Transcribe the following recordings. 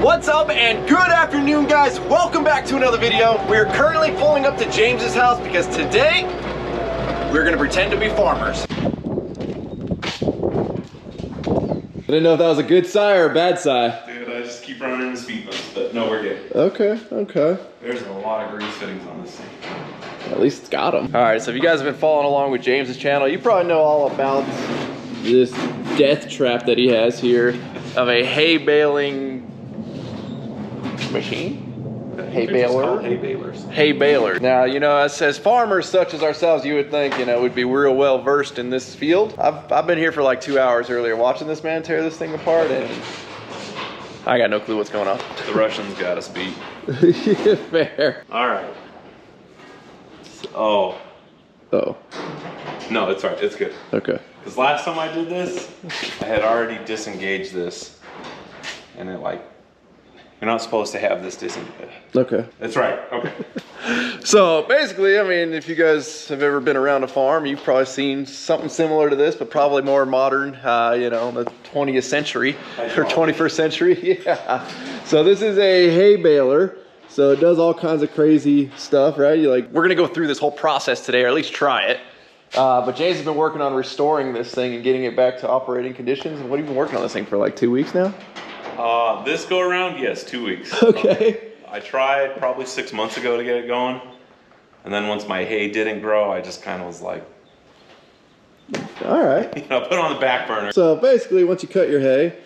What's up and good afternoon, guys. Welcome back to another video. We are currently pulling up to James's house because today we're gonna pretend to be farmers. I didn't know if that was a good sigh or a bad sigh. Dude, I just keep running into speed bumps, but no, we're good. Okay. There's a lot of grease fittings on this thing. At least it's got them. All right, so if you guys have been following along with James's channel, you probably know all about this death trap that he has here of a hay baling machine? Hay baler? Hay balers. Hay baler. Now, you know, as farmers such as ourselves, you would think, you know, we'd be real well versed in this field. I've been here for like 2 hours earlier watching this man tear this thing apart, and I got no clue what's going on. The Russians got us beat. Yeah, fair. All right. Oh. No, it's all right. It's good. Okay. Because last time I did this, I had already disengaged this, and it like, you're not supposed to have this disengaged. Okay. That's right. Okay. So basically, I mean, if you guys have ever been around a farm, you've probably seen something similar to this, but probably more modern, you know, the 20th century or 21st century. Yeah. So this is a hay baler. So it does all kinds of crazy stuff, right? We're gonna go through this whole process today, or at least try it. But James has been working on restoring this thing and getting it back to operating conditions. And what have you been working on this thing for, like 2 weeks now? This go around, yes, 2 weeks. Okay. I tried probably 6 months ago to get it going. And then once my hay didn't grow, I just kind of was like, all right. you know, put it on the back burner. So basically, once you cut your hay,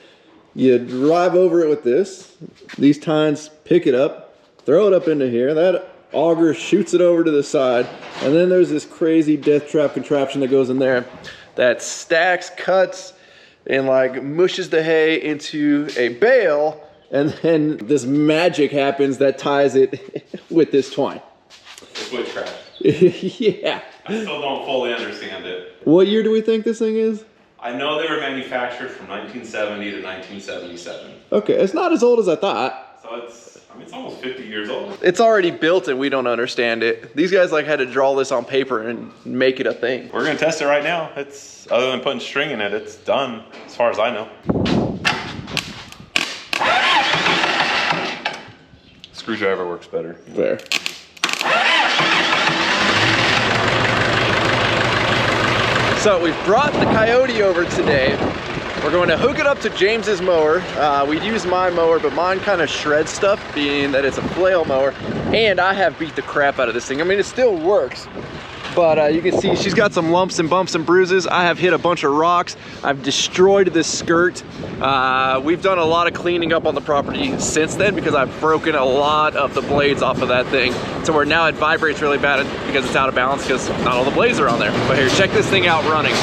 you drive over it with this. These tines pick it up, throw it up into here. That auger shoots it over to the side. And then there's this crazy death trap contraption that goes in there that stacks, cuts, and like mushes the hay into a bale, and then this magic happens that ties it with this twine. It's witchcraft. Yeah. I still don't fully understand it. What year do we think this thing is? I know they were manufactured from 1970 to 1977. Okay, it's not as old as I thought. So it's, I mean, it's almost 50 years old. It's already built and we don't understand it. These guys like had to draw this on paper and make it a thing. We're gonna test it right now. It's, other than putting string in it, it's done, as far as I know. Screwdriver works better. Fair. So we've brought the Coyote over today. We're going to hook it up to James's mower. We use my mower, but mine kind of shreds stuff, being that it's a flail mower. And I have beat the crap out of this thing. I mean, it still works, but you can see she's got some lumps and bumps and bruises. I have hit a bunch of rocks. I've destroyed this skirt. We've done a lot of cleaning up on the property since then because I've broken a lot of the blades off of that thing. So where now it vibrates really bad because it's out of balance because not all the blades are on there. But here, check this thing out running.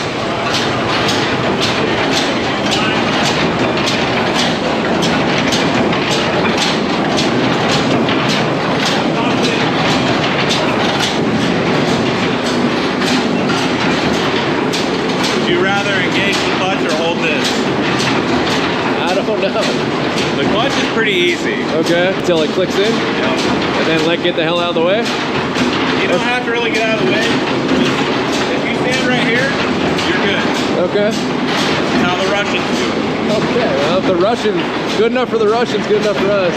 The clutch is pretty easy. Okay, until it clicks in? Yep. And then get the hell out of the way? You don't have to really get out of the way. If you stand right here, you're good. Okay. That's how the Russians do it. Okay, well, if the Russians, good enough for the Russians, good enough for us.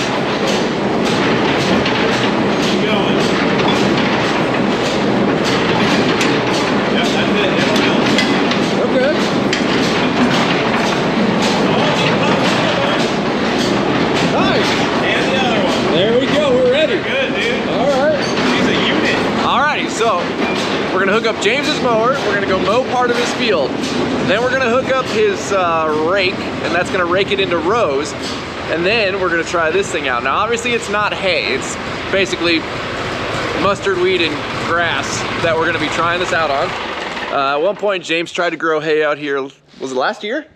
Keep going. Yep, that's it. It'll build. Okay. Nice. And the other one. There we go, we're ready. You're good, dude. All right. She's a unit. Alrighty, so we're gonna hook up James's mower. We're gonna go mow part of his field. Then we're gonna hook up his rake, and that's gonna rake it into rows. And then we're gonna try this thing out. Now, obviously it's not hay. It's basically mustard weed and grass that we're gonna be trying this out on. At one point, James tried to grow hay out here. Was it last year?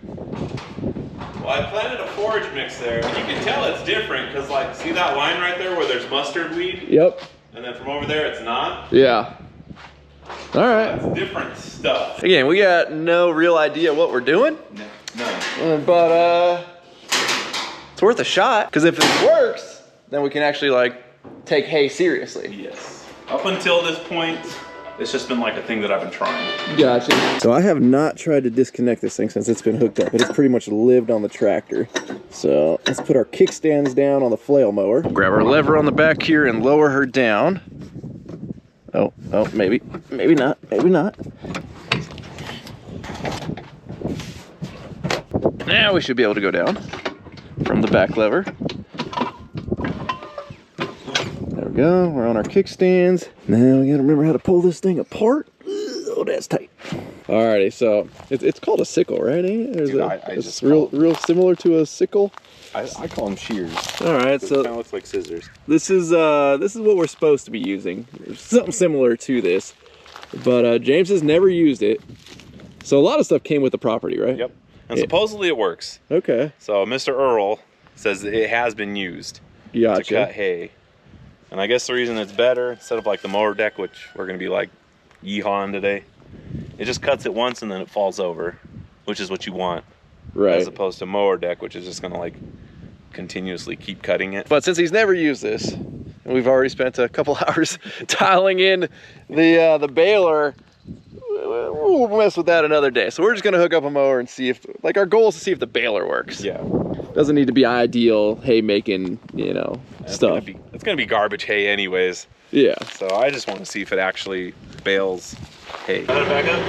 Well, I planted a forage mix there, and you can tell it's different because, like, see that line right there where there's mustard weed? Yep. And then from over there, it's not? Yeah. All right. That's different stuff. Again, we got no real idea what we're doing. No. But it's worth a shot, because if it works, then we can actually like take hay seriously. Yes. Up until this point, It's just been like a thing that I've been trying. Gotcha. So I have not tried to disconnect this thing since it's been hooked up, but it's pretty much lived on the tractor. So let's put our kickstands down on the flail mower. Grab our lever on the back here and lower her down. Oh, maybe not, maybe not. Now we should be able to go down from the back lever. There we go, we're on our kickstands. Now we gotta remember how to pull this thing apart. Oh, that's tight. Alrighty, so it's called a sickle, right? Ain't it? Dude, It's real similar to a sickle. I call them shears. Alright, so it kind of looks like scissors. this is what we're supposed to be using. There's something similar to this, but James has never used it. So a lot of stuff came with the property, right? Yep. And supposedly it works. Okay. So Mr. Earl says that it has been used Gotcha. to cut hay. And I guess the reason it's better, instead of like the mower deck, which we're gonna be like yeehawing today, it just cuts it once and then it falls over, which is what you want. Right. As opposed to mower deck, which is just gonna like continuously keep cutting it. But since he's never used this, and we've already spent a couple hours dialing in the baler, we'll mess with that another day. So we're just gonna hook up a mower and see if, like, our goal is to see if the baler works. Yeah. Doesn't need to be ideal hay making, you know, stuff. It's gonna be garbage hay anyways. Yeah. So I just want to see if it actually bales hay. Let it back up.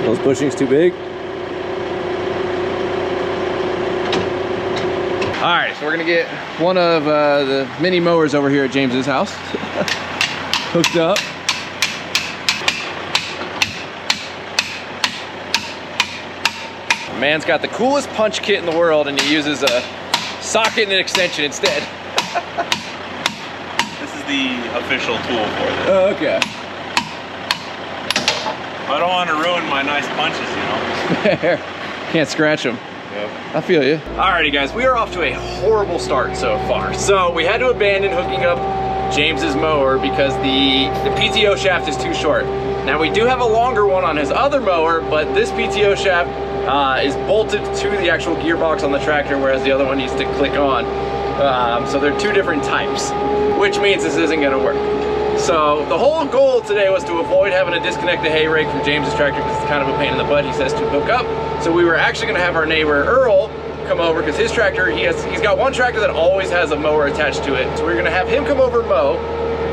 Those bushings too big. All right, so we're gonna get one of the mini mowers over here at James's house hooked up. Man's got the coolest punch kit in the world, and he uses a socket and an extension instead. This is the official tool for this. Oh, okay. I don't want to ruin my nice punches, you know. Can't scratch them. Yep. I feel you. Alrighty guys, we are off to a horrible start so far. So we had to abandon hooking up James's mower because the PTO shaft is too short. Now we do have a longer one on his other mower, but this PTO shaft is bolted to the actual gearbox on the tractor, whereas the other one needs to click on. So they're two different types, which means this isn't gonna work. So the whole goal today was to avoid having to disconnect the hay rake from James's tractor because it's kind of a pain in the butt, he says, to hook up. So we were actually gonna have our neighbor Earl come over because his tractor, he's got one tractor that always has a mower attached to it. So we're gonna have him come over and mow.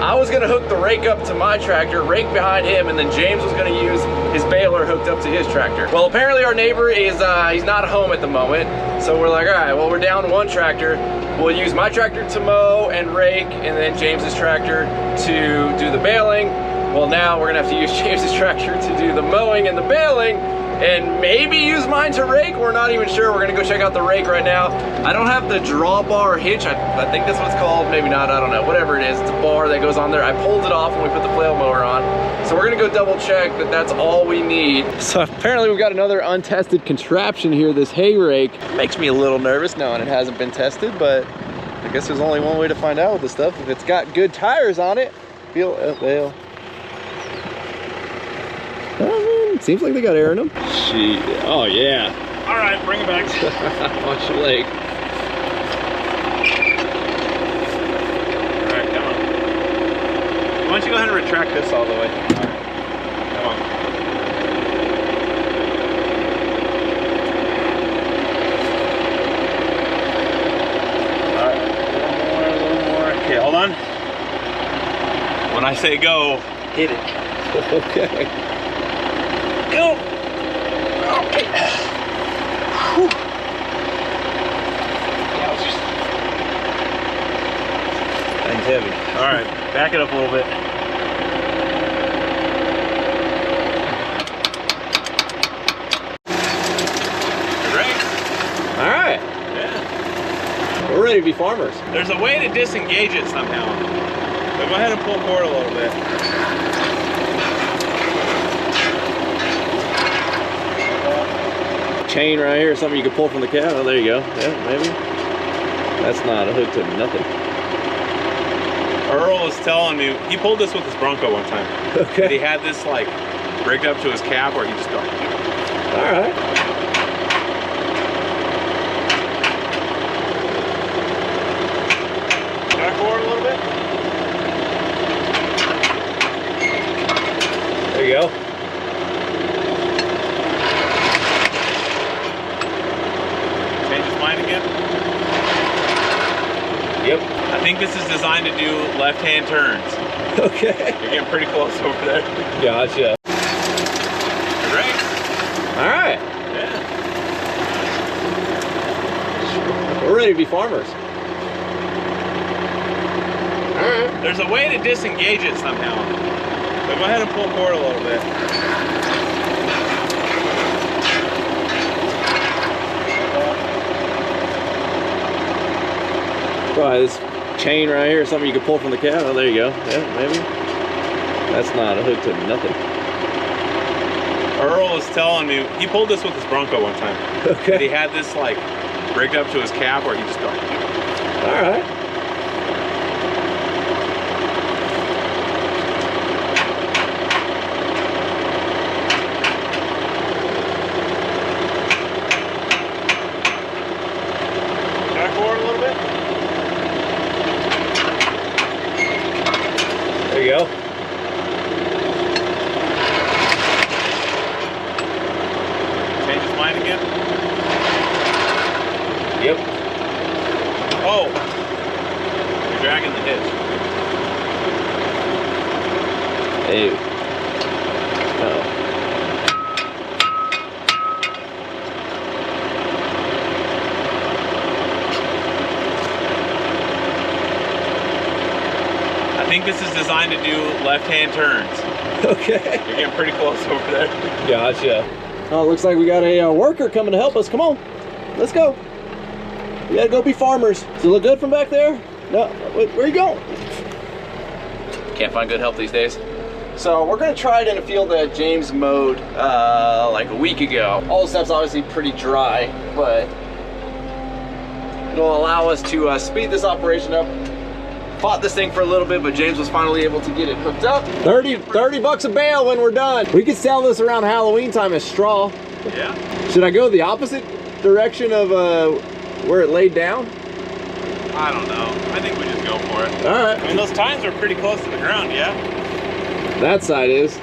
I was gonna hook the rake up to my tractor, rake behind him, and then James was gonna use his baler hooked up to his tractor. Well, apparently our neighbor is, he's not home at the moment. So we're like, all right, well, we're down one tractor. We'll use my tractor to mow and rake, and then James's tractor to do the baling. Well, now we're gonna have to use James's tractor to do the mowing and the baling, and maybe use mine to rake. We're not even sure. We're gonna go check out the rake right now. I don't have the drawbar hitch. I think that's what it's called. Maybe not, I don't know. Whatever it is, it's a bar that goes on there. I pulled it off when we put the flail mower on. So we're gonna go double check that that's all we need. So apparently we've got another untested contraption here, this hay rake. Makes me a little nervous knowing it hasn't been tested, but I guess there's only one way to find out with this stuff. If it's got good tires on it, well, it seems like they got air in them. Gee, oh yeah. All right, bring it back. Watch your leg. All right, come on. Why don't you go ahead and retract this all the way? All right, come on. All right, a little more. Okay, hold on. When I say go, hit it. Okay. Go. Okay. Whew. Thing's heavy. All right, back it up a little bit. Ready? All right. Yeah. We're ready to be farmers. There's a way to disengage it somehow. So go ahead and pull forward a little bit. Chain right here, something you can pull from the cab. Oh, there you go. Yeah, maybe. That's not a hook to nothing. Earl was telling me, he pulled this with his Bronco one time. Okay. And he had this like rigged up to his cab where he just goes. All right. Back forward a little bit. mine again? Yep. I think this is designed to do left-hand turns. Okay. You're getting pretty close over there. Gotcha. Rake. All right. Yeah. We're ready to be farmers. All right. There's a way to disengage it somehow. So go ahead and pull forward a little bit. Probably this chain right here, something you could pull from the cab. Oh, there you go. Yeah, maybe. That's not a hook to nothing. Earl was telling me, he pulled this with his Bronco one time. Okay. And he had this like rigged up to his cab where he just goes. All right. Back forward a little bit. There you go. Change his mind again. Yep. Oh, you're dragging the hitch. Ew. Oh. I think this is designed to do left-hand turns. Okay. You're getting pretty close over there. Gotcha. Oh, looks like we got a worker coming to help us. Come on, let's go. We gotta go be farmers. Does it look good from back there? No, where are you going? Can't find good help these days. So we're gonna try it in a field that James mowed like a week ago. All the stuff's obviously pretty dry, but it'll allow us to speed this operation up. Fought this thing for a little bit, but James was finally able to get it hooked up. 30 bucks a bale when we're done. We could sell this around Halloween time as straw. Yeah. Should I go the opposite direction of where it laid down? I don't know. I think we just go for it. All right. I mean, those tines are pretty close to the ground, yeah? That side is.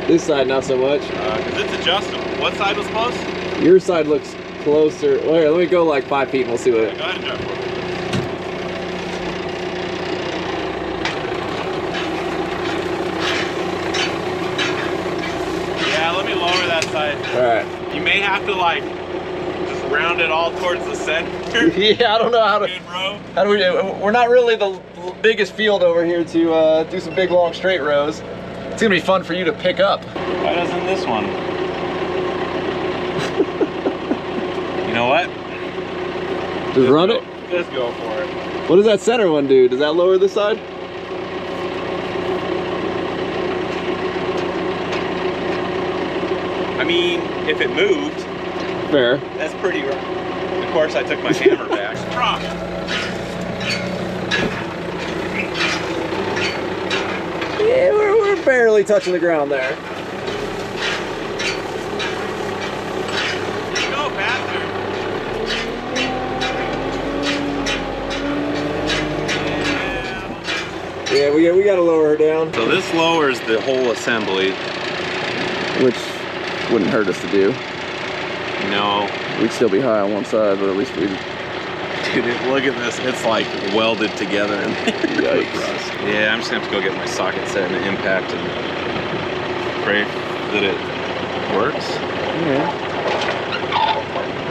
This side, not so much. Because it's adjustable. What side was close? Your side looks closer. Well, here, let me go like 5 feet and we'll see what. Go ahead and drive for it. Yeah, let me lower that side. All right. You may have to like just round it all towards the center. Yeah, I don't know how to. Good row. How do we do? We're not really the biggest field over here to do some big long straight rows. It's gonna be fun for you to pick up. Why doesn't this one? You know what? Just run it. Just go for it. What does that center one do? Does that lower this side? I mean, if it moved, Fair. that's pretty rough. Of course, I took my hammer back. Strong. Yeah, we're barely touching the ground there. Go faster. Yeah, we got to lower her down. So this lowers the whole assembly. Which wouldn't hurt us to do. No. We'd still be high on one side, but at least we'd. Dude, look at this. It's like welded together. Yikes. Yeah, I'm just gonna have to go get my socket set and the impact and pray that it works. Yeah.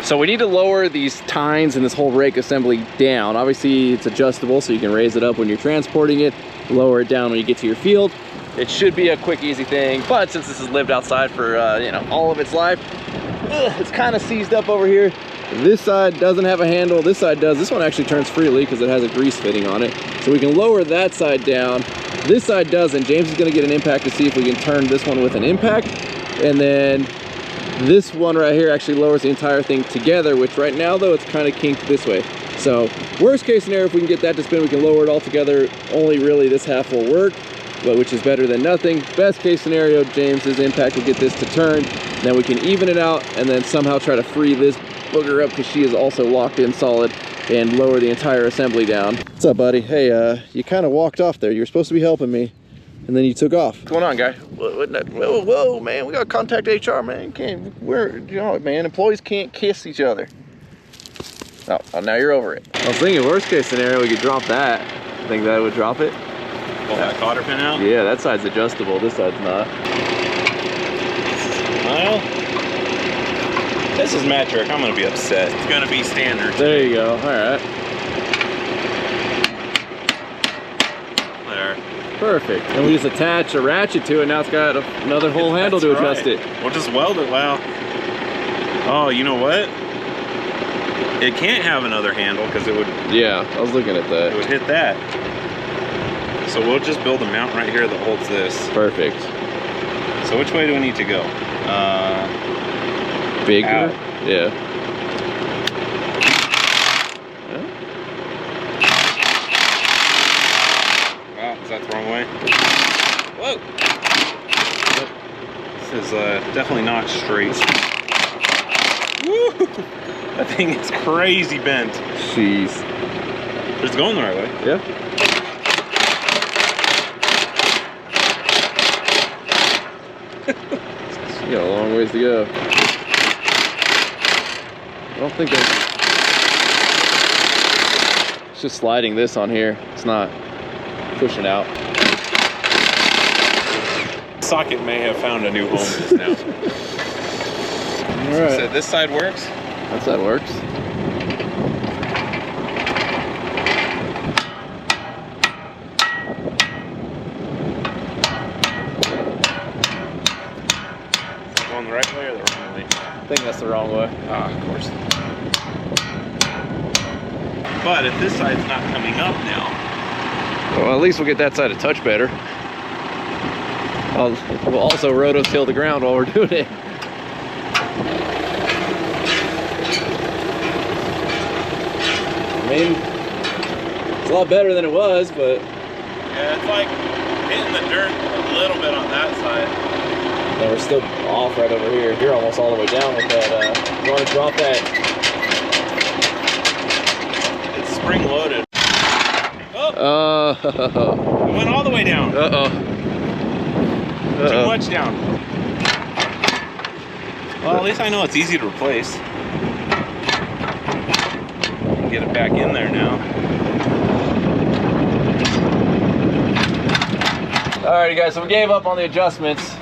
So we need to lower these tines and this whole rake assembly down. Obviously it's adjustable, so you can raise it up when you're transporting it, lower it down when you get to your field. It should be a quick, easy thing, but since this has lived outside for you know, all of its life, it's kind of seized up over here. This side doesn't have a handle, this side does. This one actually turns freely because it has a grease fitting on it. So we can lower that side down. This side doesn't. James is gonna get an impact to see if we can turn this one with an impact. And then this one right here actually lowers the entire thing together, which right now though, it's kind of kinked this way. So worst case scenario, if we can get that to spin, we can lower it all together. Only really this half will work, but which is better than nothing. Best case scenario, James's impact will get this to turn. Then we can even it out and then somehow try to free this booger up because she is also locked in solid and lower the entire assembly down. What's up, buddy? Hey, you kind of walked off there. You were supposed to be helping me and then you took off. What's going on, guy? Whoa, man, we gotta contact HR, man. You know, man, employees can't kiss each other. Oh, now you're over it. I was thinking worst case scenario, we could drop that. I think that would drop it. Pull that cotter pin out? Yeah, that side's adjustable, this side's not. Well, this is metric. I'm gonna be upset. It's gonna be standard. There you go, all right. There. Perfect. And we just attach a ratchet to it, now it's got another whole handle to adjust it. We'll just weld it, wow. Oh, you know what? It can't have another handle because it would... Yeah, I was looking at that. It would hit that. So we'll just build a mount right here that holds this. Perfect. So which way do we need to go? Bigger? Out. Yeah. Wow, is that the wrong way? Whoa! This is definitely not straight. Woo! That thing is crazy bent. Jeez. It's going the right way. Yeah. You got a long ways to go. I don't think that's... It's just sliding this on here. It's not pushing out. Socket may have found a new home just now. All right. So this side works? That side works. Going the right way or the wrong way? I think that's the wrong way. Ah, of course. But if this side's not coming up now... Well, at least we'll get that side a touch better. We'll also rototill the ground while we're doing it. I mean, it's a lot better than it was, but... Yeah, it's like hitting the dirt a little bit on that side. No, we're still off right over here. You're almost all the way down with that. You want to drop that? It's spring loaded. Oh! It went all the way down. Too much down. Well, at least I know it's easy to replace. Get it back in there now. Alrighty guys, so we gave up on the adjustments.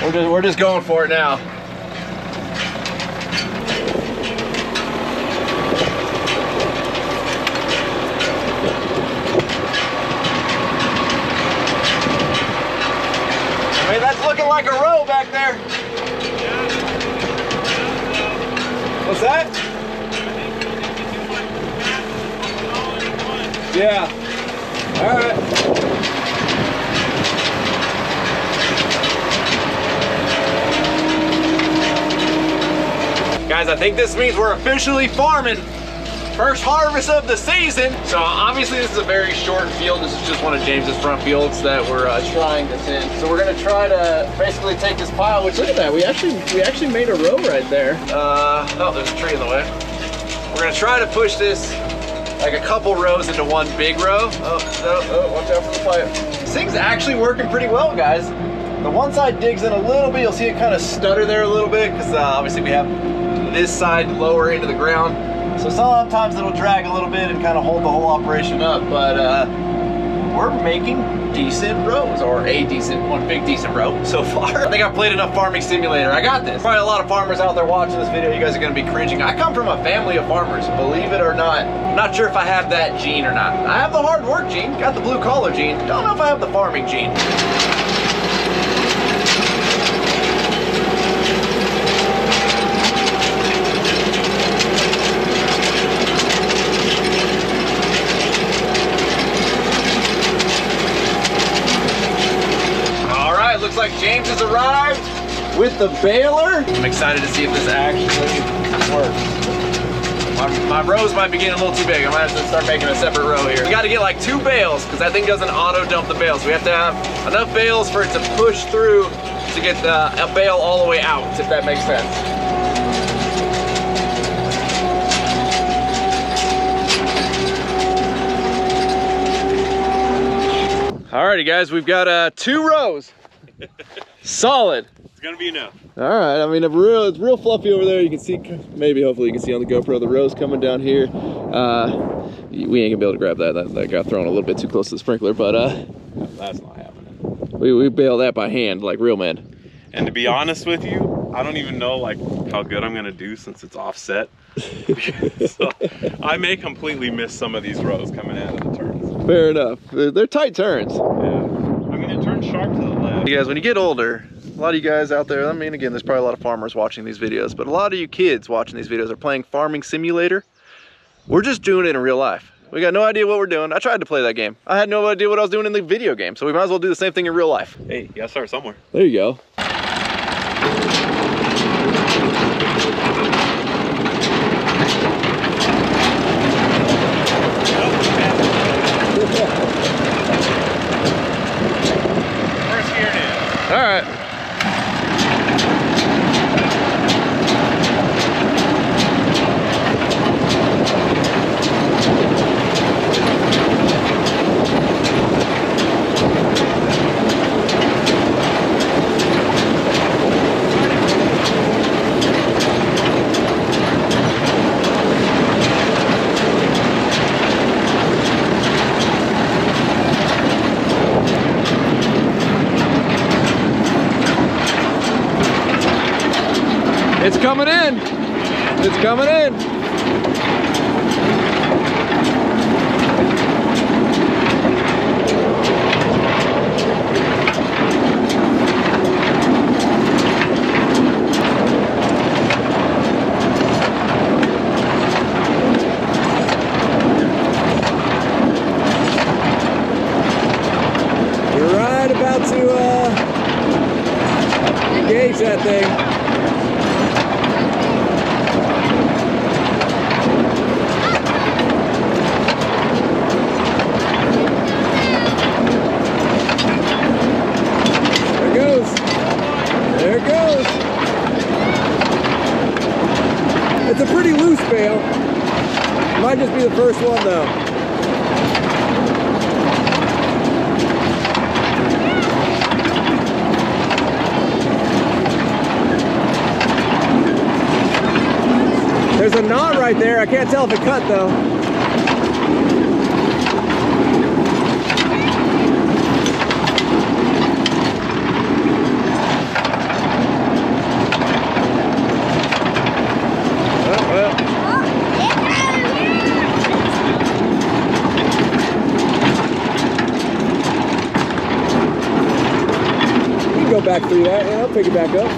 We're just going for it now. I mean, that's looking like a row back there. What's that? Yeah. All right. Guys, I think this means we're officially farming. First harvest of the season. So obviously this is a very short field. This is just one of James's front fields that we're trying this in. So we're gonna try to basically take this pile, which look at that, we actually made a row right there. Oh, there's a tree in the way. We're gonna try to push this like a couple rows into one big row. Oh, watch out for the pipe. This thing's actually working pretty well, guys. The one side digs in a little bit. You'll see it kind of stutter there a little bit because obviously we have this side lower into the ground. So sometimes it'll drag a little bit and kind of hold the whole operation up, but we're making decent rows, or one big decent row so far. I think I've played enough Farming Simulator. I got this. Probably a lot of farmers out there watching this video, you guys are gonna be cringing. I come from a family of farmers, believe it or not. I'm not sure if I have that gene or not. I have the hard work gene, got the blue collar gene. Don't know if I have the farming gene. Looks like James has arrived with the baler. I'm excited to see if this actually works. My rows might be getting a little too big. I might have to start making a separate row here. We got to get like 2 bales because that thing doesn't auto dump the bales. We have to have enough bales for it to push through to get a bale all the way out, if that makes sense. Alrighty guys, we've got 2 rows. Solid. It's gonna be enough. All right, I mean, it's real fluffy over there. You can see, maybe, hopefully you can see on the GoPro, the rows coming down here. We ain't gonna be able to grab that. That got thrown a little bit too close to the sprinkler, but That's not happening. we bail that by hand, like real men. And to be honest with you, I don't even know like how good I'm gonna do since it's offset. So I may completely miss some of these rows coming out of the turns. Fair enough. They're tight turns. Yeah. I mean, it turns sharp to the left. You guys, when you get older, a lot of you guys out there, I mean, again, there's probably a lot of farmers watching these videos, but a lot of you kids watching these videos are playing Farming Simulator. We're just doing it in real life. We got no idea what we're doing. I tried to play that game. I had no idea what I was doing in the video game, so we might as well do the same thing in real life. Hey, you gotta start somewhere. There you go. First gear it is. All right. It's coming in. It's coming in. We're right about to engage that thing. There it goes. It's a pretty loose bale. Might just be the first one though. There's a knot right there. I can't tell if it cut though. Go back through that, and I'll pick it back up.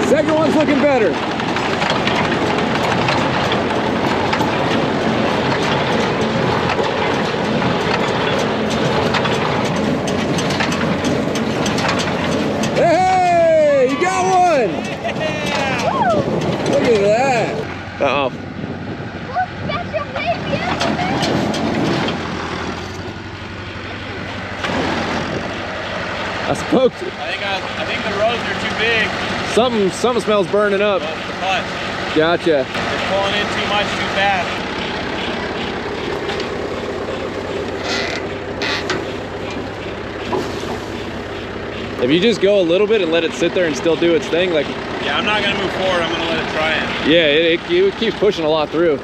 Second one's looking better. Hey, you got one! Yeah. Look at that. Uh-oh. That's your baby. I spoke to I think the rows are too big. something smells burning up. Well, the clutch. Gotcha. They're pulling in too much too fast. If you just go a little bit and let it sit there and still do its thing, like... Yeah, I'm not gonna move forward, I'm gonna let it try it. Yeah, it keeps pushing a lot through.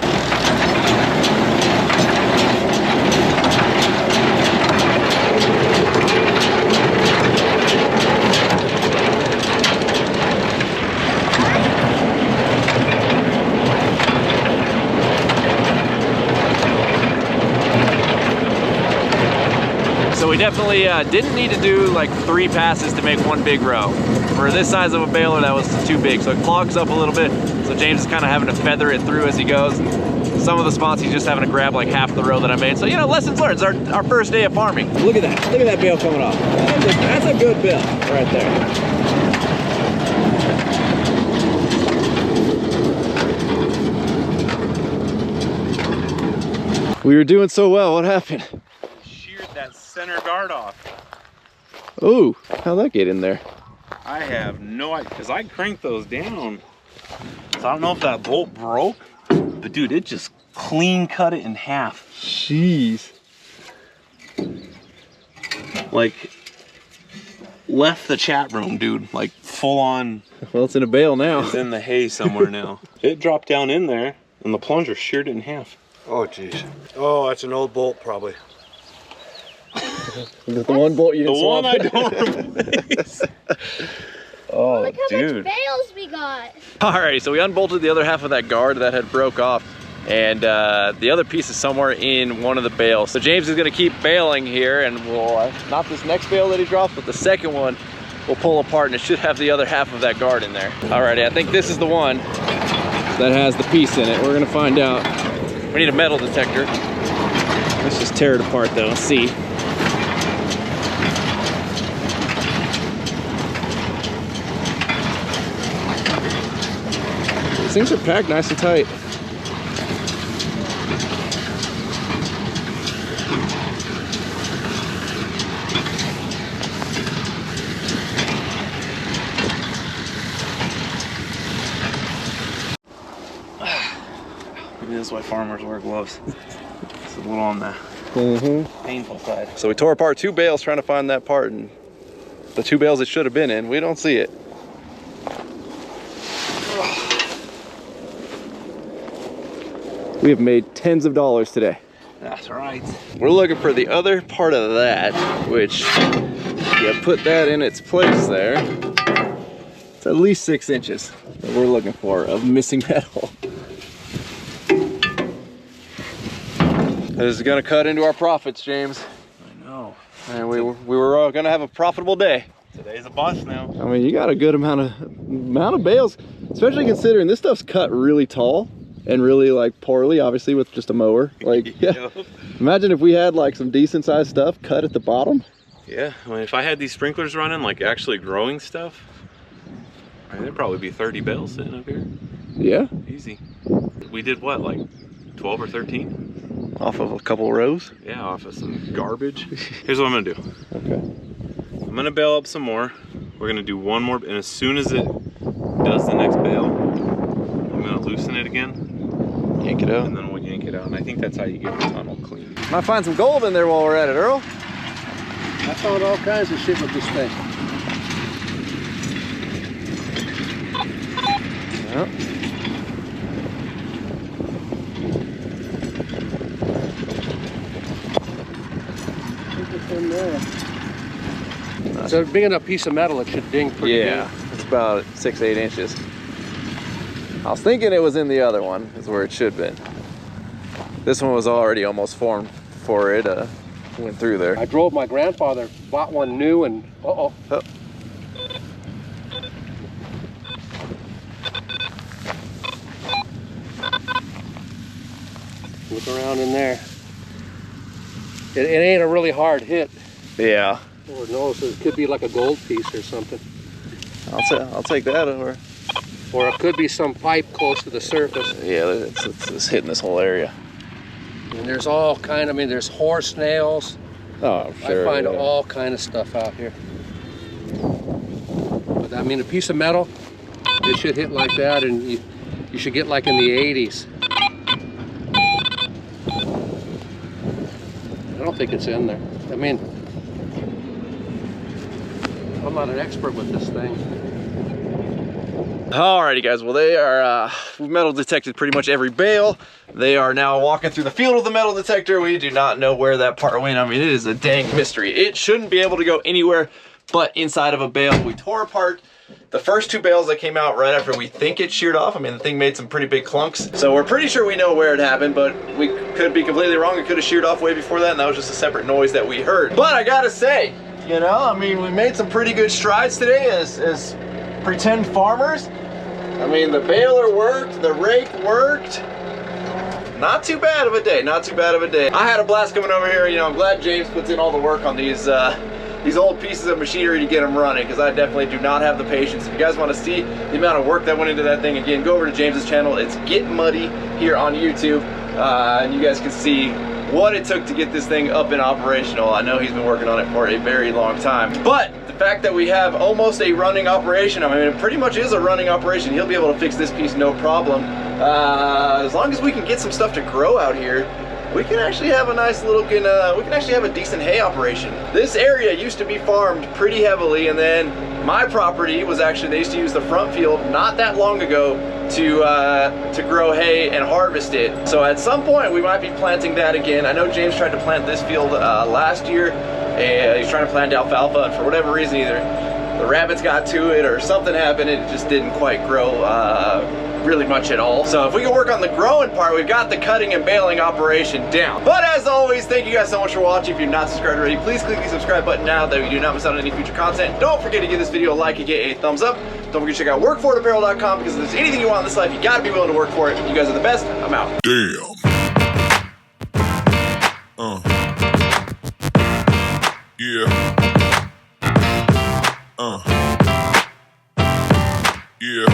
So we definitely didn't need to do like 3 passes to make one big row. For this size of a baler, that was too big. So it clogs up a little bit. So James is kind of having to feather it through as he goes. Some of the spots he's just having to grab like half the row that I made. So, you know, lessons learned. It's our first day of farming. Look at that. Look at that bale coming off. That's a good bale right there. We were doing so well. What happened? Sheared that center guard off. Ooh, how'd that get in there? I have no idea, because I cranked those down. So I don't know if that bolt broke, but dude, it just clean cut it in half. Jeez. Like, left the chat room, dude. Like, full on. Well, it's in a bale now. It's in the hay somewhere now. It dropped down in there, and the plunger sheared it in half. Oh, jeez. Oh, that's an old bolt, probably. The one bolt you didn't swap. The one I don't replace. Oh, Look how dude. much bales we got. Alrighty, so we unbolted the other half of that guard that had broke off, and the other piece is somewhere in one of the bales. So James is gonna keep baling here, and we'll, not this next bale that he dropped, but the second one we'll pull apart, and it should have the other half of that guard in there. Alrighty, I think this is the one that has the piece in it. We're gonna find out. We need a metal detector. Let's just tear it apart though and see. These things are packed nice and tight. Maybe that's why farmers wear gloves. It's a little on the painful side. So we tore apart two bales trying to find that part, and the two bales it should have been in, we don't see it. We have made tens of dollars today. That's right. We're looking for the other part of that, which, yeah, put that in its place there. It's at least 6 inches that we're looking for of missing metal. This is gonna cut into our profits, James. I know. And we were gonna have a profitable day. Today's a bust now. I mean, you got a good amount of bales, especially considering this stuff's cut really tall and really like poorly, obviously with just a mower. Like, yeah. Imagine if we had like some decent sized stuff cut at the bottom. Yeah, I mean, if I had these sprinklers running, like actually growing stuff, I mean, there'd probably be 30 bales sitting up here. Yeah. Easy. We did what, like 12 or 13? Off of a couple rows? Yeah, off of some garbage. Here's what I'm gonna do. Okay. I'm gonna bale up some more. We're gonna do one more, and as soon as it does the next bale, I'm gonna loosen it again. Yank it out. And then we'll yank it out. And I think that's how you get the tunnel clean. Might find some gold in there while we're at it, Earl. I found all kinds of shit with this thing. Yep. In there. It's a big enough piece of metal, it should ding pretty Yeah, it's about 6-8 inches. I was thinking it was in the other one, is where it should have been. This one was already almost formed before it went through there. I drove my grandfather, bought one new, and uh-oh. Oh. Look around in there. It ain't a really hard hit. Yeah. Lord knows, it could be like a gold piece or something. I'll take that over. Or it could be some pipe close to the surface. Yeah, it's hitting this whole area. And there's all kind of, I mean, there's horse nails. Oh, I'm sure. I find yeah. all kind of stuff out here. But I mean, a piece of metal, it should hit like that, and you should get like in the 80s. I don't think it's in there. I mean, I'm not an expert with this thing. Alrighty guys, well they are, we've metal detected pretty much every bale. They are now walking through the field with the metal detector. We do not know where that part went. I mean, it is a dang mystery. It shouldn't be able to go anywhere but inside of a bale. We tore apart the first two bales that came out right after we think it sheared off. I mean, the thing made some pretty big clunks. So we're pretty sure we know where it happened, but we could be completely wrong. It could have sheared off way before that, and that was just a separate noise that we heard. But I gotta say, you know, I mean, we made some pretty good strides today as pretend farmers. I mean, the baler worked, the rake worked. not too bad of a day, not too bad of a day. I had a blast coming over here. You know, I'm glad James puts in all the work on these old pieces of machinery to get them running, because I definitely do not have the patience. If you guys want to see the amount of work that went into that thing, again, go over to James's channel. It's Get Muddy here on YouTube, and you guys can see what it took to get this thing up and operational. I know he's been working on it for a very long time, but the fact that we have almost a running operation, I mean, it pretty much is a running operation. He'll be able to fix this piece no problem. As long as we can get some stuff to grow out here, we can actually have a nice little, we can actually have a decent hay operation. This area used to be farmed pretty heavily, and then my property was actually, they used to use the front field not that long ago to grow hay and harvest it. So at some point we might be planting that again. I know James tried to plant this field last year, and he's trying to plant alfalfa, and for whatever reason, either the rabbits got to it or something happened, it just didn't quite grow really much at all. So if we can work on the growing part, we've got the cutting and baling operation down. But as always, thank you guys so much for watching. If you're not subscribed already, please click the subscribe button now, that way you do not miss out on any future content. Don't forget to give this video a like and get a thumbs up. Don't forget to check out workforitapparel.com, because if there's anything you want in this life, you gotta be willing to work for it. You guys are the best. I'm out. Damn. Yeah. Yeah.